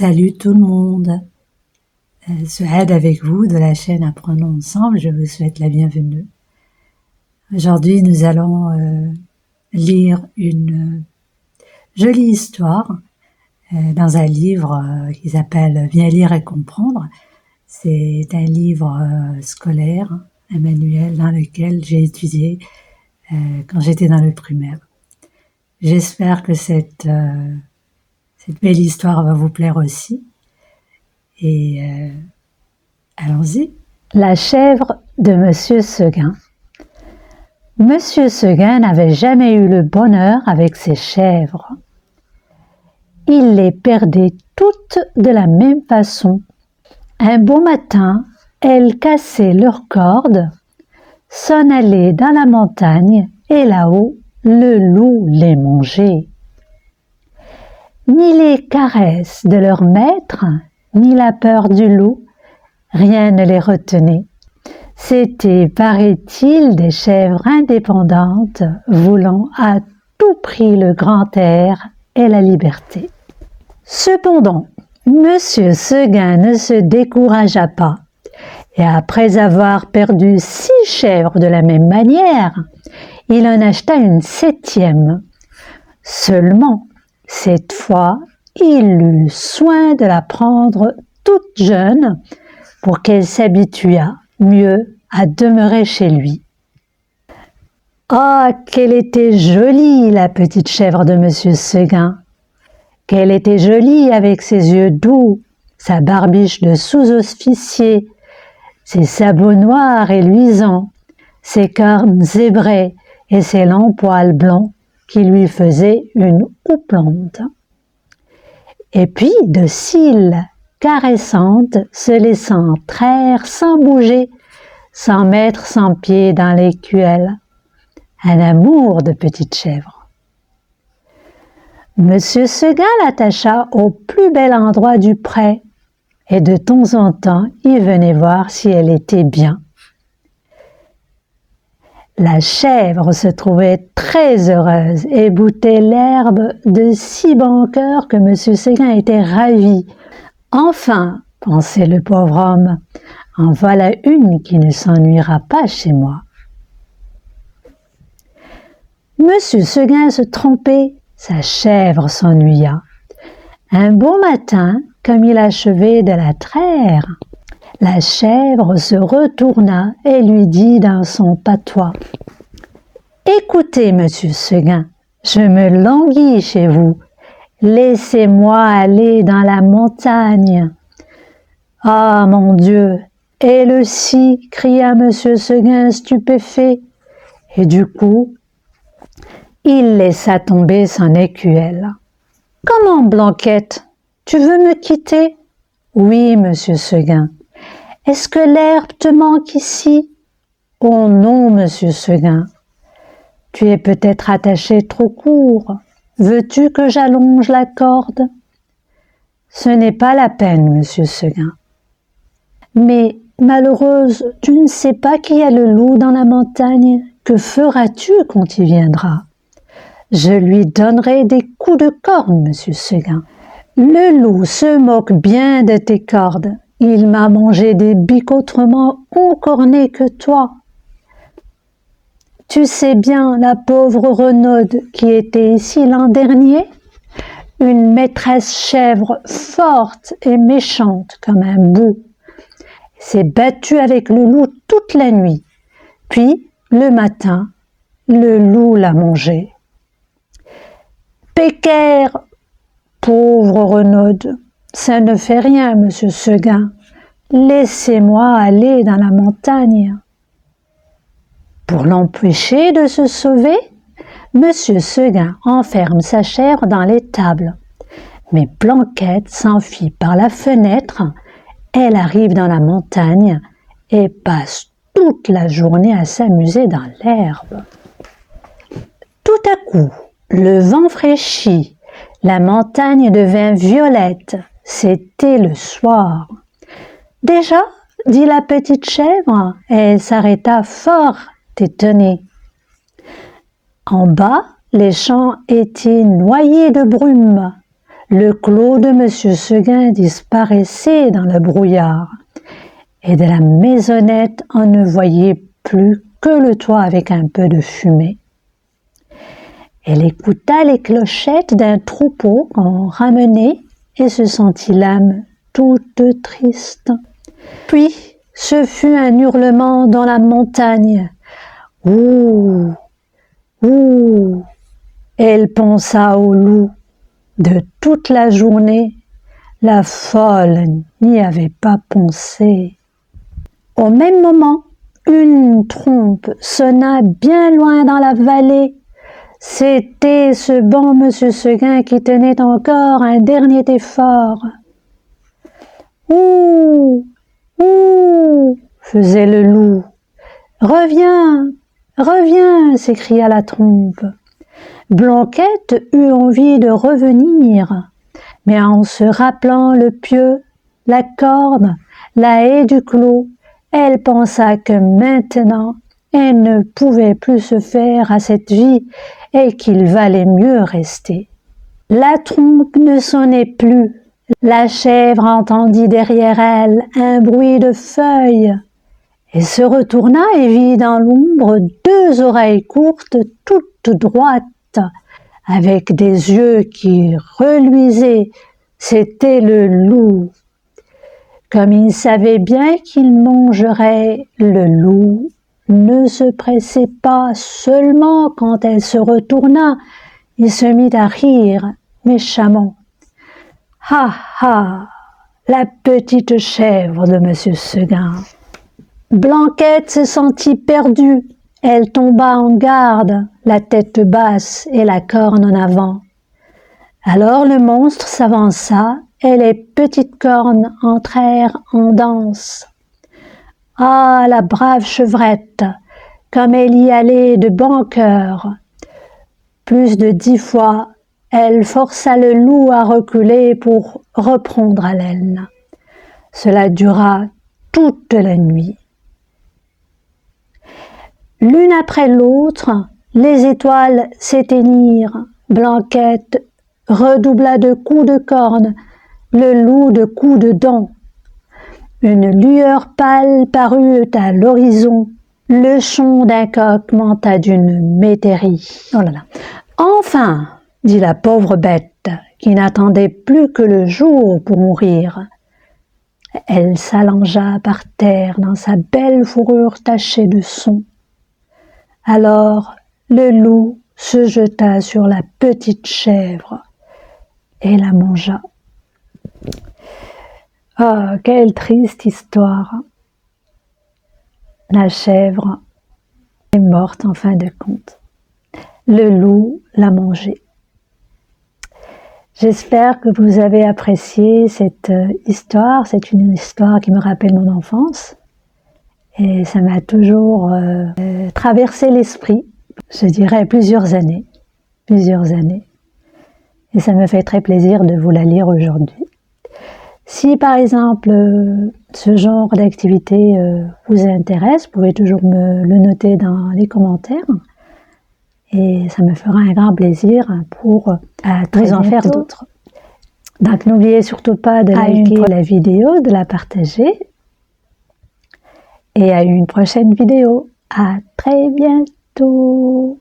Salut tout le monde, Suad avec vous de la chaîne Apprenons Ensemble, je vous souhaite la bienvenue. Aujourd'hui nous allons lire une jolie histoire dans un livre qui s'appelle Bien lire et comprendre. C'est un livre scolaire, un manuel dans lequel j'ai étudié quand j'étais dans le primaire. J'espère que cette belle histoire va vous plaire aussi. Et allons-y. La chèvre de Monsieur Seguin. Monsieur Seguin n'avait jamais eu le bonheur avec ses chèvres. Il les perdait toutes de la même façon. Un beau matin, elles cassaient leurs cordes, s'en allaient dans la montagne et là-haut, le loup les mangeait. Ni les caresses de leur maître, ni la peur du loup, rien ne les retenait. C'était, paraît-il, des chèvres indépendantes, voulant à tout prix le grand air et la liberté. Cependant, Monsieur Seguin ne se découragea pas, et après avoir perdu 6 chèvres de la même manière, il en acheta une 7e. Seulement, cette fois, il eut soin de la prendre toute jeune pour qu'elle s'habituât mieux à demeurer chez lui. Ah, qu'elle était jolie, la petite chèvre de Monsieur Seguin! Qu'elle était jolie avec ses yeux doux, sa barbiche de sous-officier, ses sabots noirs et luisants, ses cornes zébrées et ses longs poils blonds qui lui faisaient une houppelande. Et puis de cils caressantes se laissant traire sans bouger, sans mettre son pied dans l'écuelle. Un amour de petite chèvre. Monsieur Seguin l'attacha au plus bel endroit du pré, et de temps en temps il venait voir si elle était bien. La chèvre se trouvait très heureuse et boutait l'herbe de si bon cœur que Monsieur Seguin était ravi. Enfin, pensait le pauvre homme, en voilà une qui ne s'ennuiera pas chez moi. Monsieur Seguin se trompait, sa chèvre s'ennuya. Un beau matin, comme il achevait de la traire, la chèvre se retourna et lui dit dans son patois : « Écoutez, Monsieur Seguin, je me languis chez vous. Laissez-moi aller dans la montagne. » « Ah, mon Dieu, elle aussi !» cria Monsieur Seguin stupéfait. Et du coup, il laissa tomber son écuelle. « Comment, Blanquette, tu veux me quitter ?»« Oui, Monsieur Seguin. »« Est-ce que l'herbe te manque ici ?»« Oh non, Monsieur Seguin. »« Tu es peut-être attaché trop court. Veux-tu que j'allonge la corde ?»« Ce n'est pas la peine, Monsieur Seguin. »« Mais, malheureuse, tu ne sais pas qu'il y a le loup dans la montagne. Que feras-tu quand il viendra ? » ?»« Je lui donnerai des coups de corne, Monsieur Seguin. »« Le loup se moque bien de tes cordes. Il m'a mangé des biques autrement encornées que toi. Tu sais bien la pauvre Renaude qui était ici l'an dernier, une maîtresse chèvre forte et méchante comme un bouc, s'est battue avec le loup toute la nuit. Puis, le matin, le loup l'a mangée. Pécaire, pauvre Renaude, ça ne fait rien, Monsieur Seguin. Laissez-moi aller dans la montagne. Pour l'empêcher de se sauver, Monsieur Seguin enferme sa chèvre dans l'étable. Mais Blanquette s'enfuit par la fenêtre. Elle arrive dans la montagne et passe toute la journée à s'amuser dans l'herbe. Tout à coup, le vent fraîchit, la montagne devint violette. C'était le soir. « Déjà ?» dit la petite chèvre, et elle s'arrêta fort étonnée. En bas, les champs étaient noyés de brume. Le clos de Monsieur Seguin disparaissait dans le brouillard, et de la maisonnette on ne voyait plus que le toit avec un peu de fumée. Elle écouta les clochettes d'un troupeau qu'on ramenait et se sentit l'âme toute triste. Puis ce fut un hurlement dans la montagne. Ouh, ouh. Elle pensa au loup. De toute la journée, la folle n'y avait pas pensé. Au même moment, une trompe sonna bien loin dans la vallée. C'était ce bon Monsieur Seguin qui tenait encore un dernier effort. « Ouh, ouh !» faisait le loup. « Reviens, reviens !» s'écria la trompe. Blanquette eut envie de revenir, mais en se rappelant le pieu, la corde, la haie du clos, elle pensa que maintenant elle ne pouvait plus se faire à cette vie et qu'il valait mieux rester. La trompe ne sonnait plus. La chèvre entendit derrière elle un bruit de feuilles et se retourna et vit dans l'ombre deux oreilles courtes toutes droites avec des yeux qui reluisaient. C'était le loup. Comme il savait bien qu'il mangerait, le loup ne se pressait pas. Seulement quand elle se retourna, il se mit à rire méchamment. « Ha ha, la petite chèvre de Monsieur Seguin !» Blanquette se sentit perdue. Elle tomba en garde, la tête basse et la corne en avant. Alors le monstre s'avança et les petites cornes entrèrent en danse. Ah, la brave chevrette, comme elle y allait de bon cœur. Plus de 10 fois, elle força le loup à reculer pour reprendre haleine. Cela dura toute la nuit. L'une après l'autre, les étoiles s'éteignirent. Blanquette redoubla de coups de corne, le loup de coups de dents. Une lueur pâle parut à l'horizon. Le chon d'un coq monta d'une métairie. Oh là là. Enfin, dit la pauvre bête, qui n'attendait plus que le jour pour mourir. Elle s'allongea par terre dans sa belle fourrure tachée de son. Alors le loup se jeta sur la petite chèvre et la mangea. Oh, quelle triste histoire! La chèvre est morte en fin de compte. Le loup l'a mangée. J'espère que vous avez apprécié cette histoire. C'est une histoire qui me rappelle mon enfance. Et ça m'a toujours traversé l'esprit, je dirais plusieurs années. Et ça me fait très plaisir de vous la lire aujourd'hui. Si par exemple ce genre d'activité vous intéresse, vous pouvez toujours me le noter dans les commentaires. Et ça me fera un grand plaisir pour vous en faire d'autres. Donc n'oubliez surtout pas de liker la vidéo, de la partager. Et à une prochaine vidéo. À très bientôt.